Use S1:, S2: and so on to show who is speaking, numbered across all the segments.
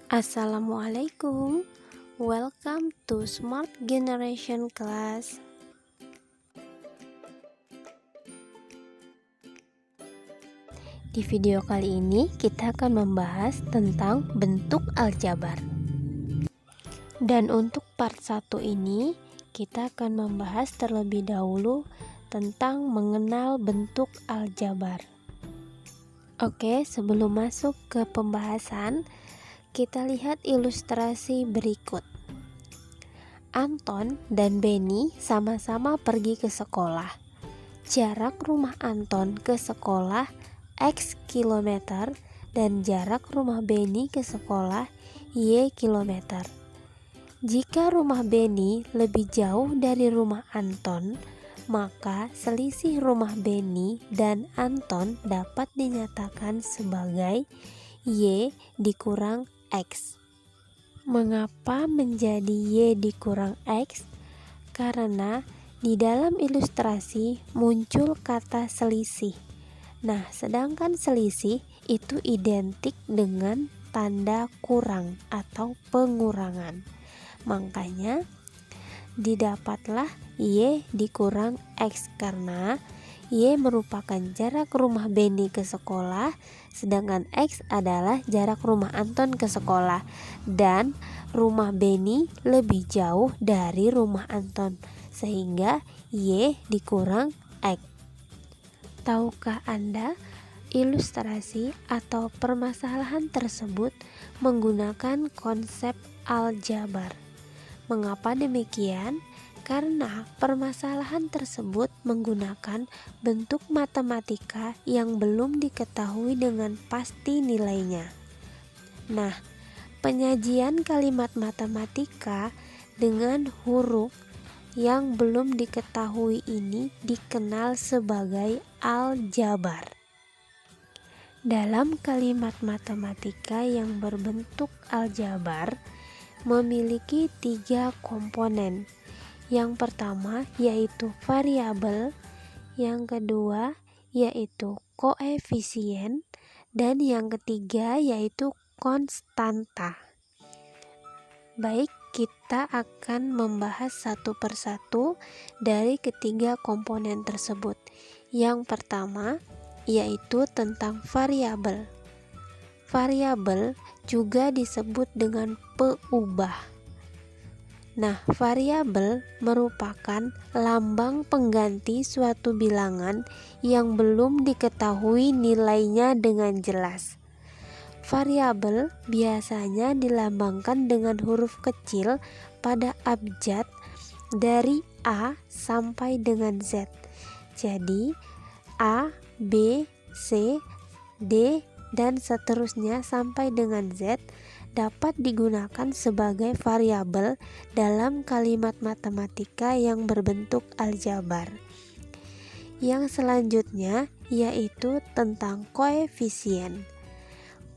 S1: Assalamualaikum, welcome to Smart Generation Class. Di video kali ini kita akan membahas tentang bentuk aljabar. Dan untuk part 1 ini kita akan membahas terlebih dahulu tentang mengenal bentuk aljabar. Oke, sebelum masuk ke pembahasan, kita lihat ilustrasi berikut. Anton dan Benny sama-sama pergi ke sekolah. Jarak rumah Anton ke sekolah X kilometer dan jarak rumah Benny ke sekolah Y kilometer. Jika rumah Benny lebih jauh dari rumah Anton, maka selisih rumah Benny dan Anton dapat dinyatakan sebagai Y dikurang X. Mengapa menjadi Y dikurang X? Karena di dalam ilustrasi muncul kata selisih. Nah, sedangkan selisih itu identik dengan tanda kurang atau pengurangan. Makanya didapatlah Y dikurang X karena Y merupakan jarak rumah Benny ke sekolah, sedangkan X adalah jarak rumah Anton ke sekolah, dan rumah Benny lebih jauh dari rumah Anton, sehingga Y dikurang X. Tahukah Anda, ilustrasi atau permasalahan tersebut menggunakan konsep aljabar. Mengapa demikian? Karena permasalahan tersebut menggunakan bentuk matematika yang belum diketahui dengan pasti nilainya. Nah, penyajian kalimat matematika dengan huruf yang belum diketahui ini dikenal sebagai aljabar. Dalam kalimat matematika yang berbentuk aljabar memiliki 3 komponen. Yang pertama yaitu variabel, yang kedua yaitu koefisien, dan yang ketiga yaitu konstanta. Baik, kita akan membahas satu persatu dari ketiga komponen tersebut. Yang pertama yaitu tentang variabel. Variabel juga disebut dengan peubah. Nah, variabel merupakan lambang pengganti suatu bilangan yang belum diketahui nilainya dengan jelas. Variabel biasanya dilambangkan dengan huruf kecil pada abjad dari A sampai dengan Z. Jadi, A, B, C, D, dan seterusnya sampai dengan Z dapat digunakan sebagai variabel dalam kalimat matematika yang berbentuk aljabar. Yang selanjutnya yaitu tentang koefisien.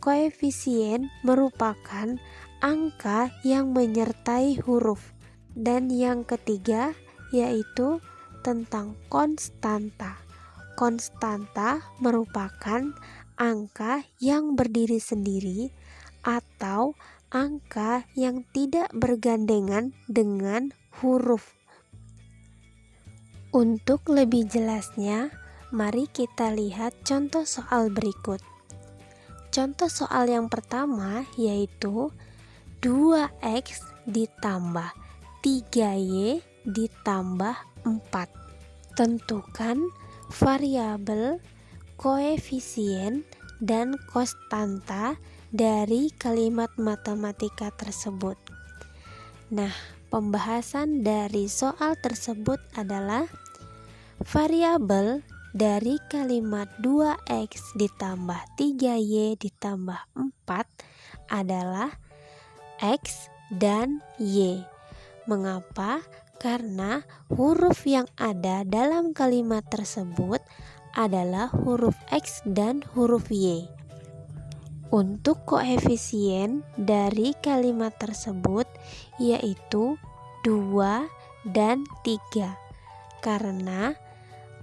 S1: Koefisien merupakan angka yang menyertai huruf. Dan yang ketiga yaitu tentang konstanta. Konstanta merupakan angka yang berdiri sendiri atau angka yang tidak bergandengan dengan huruf. Untuk lebih jelasnya, mari kita lihat contoh soal berikut. Contoh soal yang pertama yaitu 2x ditambah 3y ditambah 4. Tentukan variabel, koefisien, dan konstanta dari kalimat matematika tersebut. Nah, pembahasan dari soal tersebut adalah variabel dari kalimat 2x ditambah 3y ditambah 4 adalah x dan y. Mengapa? Karena huruf yang ada dalam kalimat tersebut adalah huruf x dan huruf y. Untuk koefisien dari kalimat tersebut yaitu 2 dan 3. Karena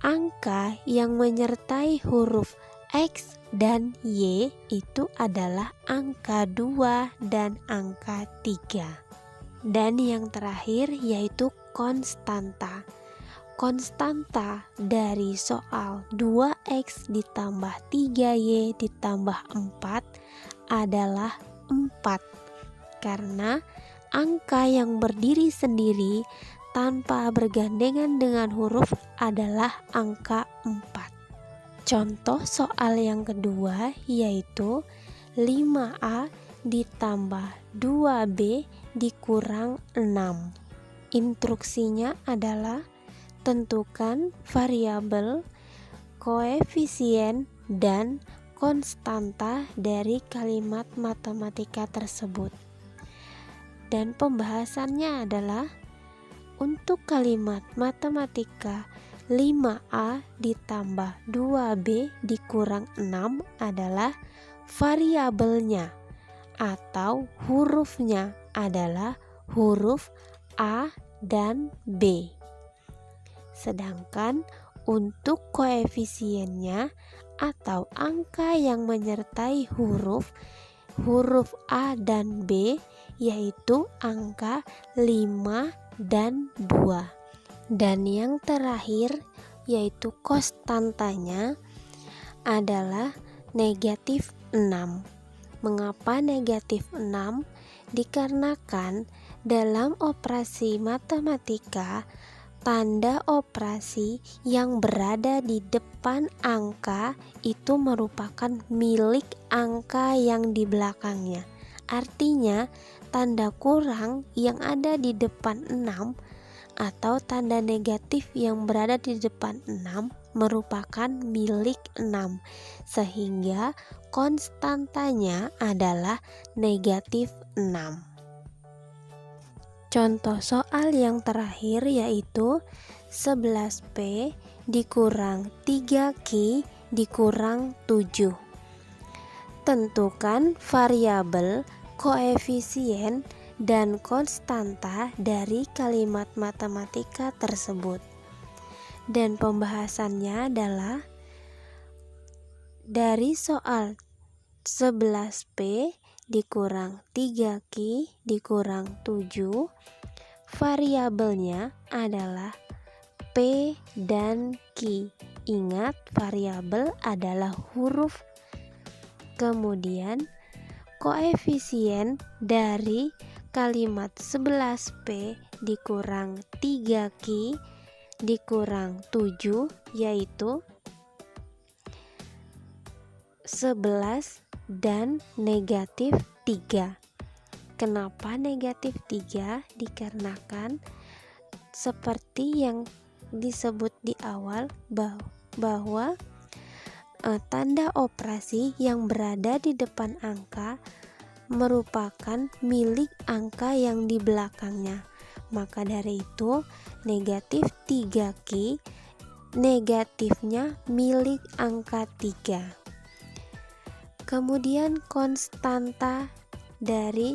S1: angka yang menyertai huruf X dan Y itu adalah angka 2 dan angka 3. Dan yang terakhir yaitu konstanta. Konstanta dari soal 2X ditambah 3Y ditambah 4 adalah 4. Karena angka yang berdiri sendiri tanpa bergandengan dengan huruf adalah angka 4. Contoh soal yang kedua yaitu 5A ditambah 2B dikurang 6. Instruksinya adalah tentukan variabel, koefisien, dan konstanta dari kalimat matematika tersebut. Dan pembahasannya adalah untuk kalimat matematika 5A ditambah 2B dikurang 6 adalah variabelnya atau hurufnya adalah huruf A dan B. Sedangkan untuk koefisiennya atau angka yang menyertai huruf A dan B yaitu angka 5 dan 2. Dan yang terakhir yaitu konstantanya adalah negatif 6. Mengapa negatif 6? Dikarenakan dalam operasi matematika tanda operasi yang berada di depan angka itu merupakan milik angka yang di belakangnya. Artinya tanda kurang yang ada di depan 6 atau tanda negatif yang berada di depan 6 merupakan milik 6, sehingga konstantanya adalah negatif 6. Contoh soal yang terakhir yaitu 11P dikurang 3Q dikurang 7. Tentukan variabel, koefisien, dan konstanta dari kalimat matematika tersebut. Dan pembahasannya adalah dari soal 11P dikurang 3Q dikurang 7, variabelnya adalah P dan Q. Ingat, variabel adalah huruf. Kemudian koefisien dari kalimat 11P dikurang 3Q dikurang 7 yaitu 11 dan negatif 3. Kenapa negatif 3? Dikarenakan seperti yang disebut di awal bahwa tanda operasi yang berada di depan angka merupakan milik angka yang di belakangnya. Maka dari itu negatif 3Q negatifnya milik angka 3. Kemudian konstanta dari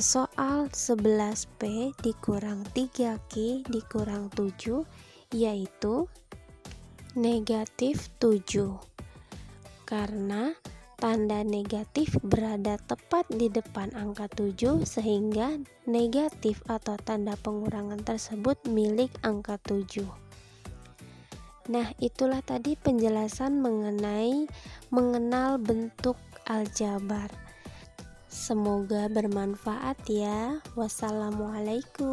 S1: soal 11P dikurang 3Q dikurang 7 yaitu negatif 7. Karena tanda negatif berada tepat di depan angka 7 sehingga negatif atau tanda pengurangan tersebut milik angka 7. Nah, itulah tadi penjelasan mengenal bentuk aljabar. Semoga bermanfaat ya. Wassalamualaikum.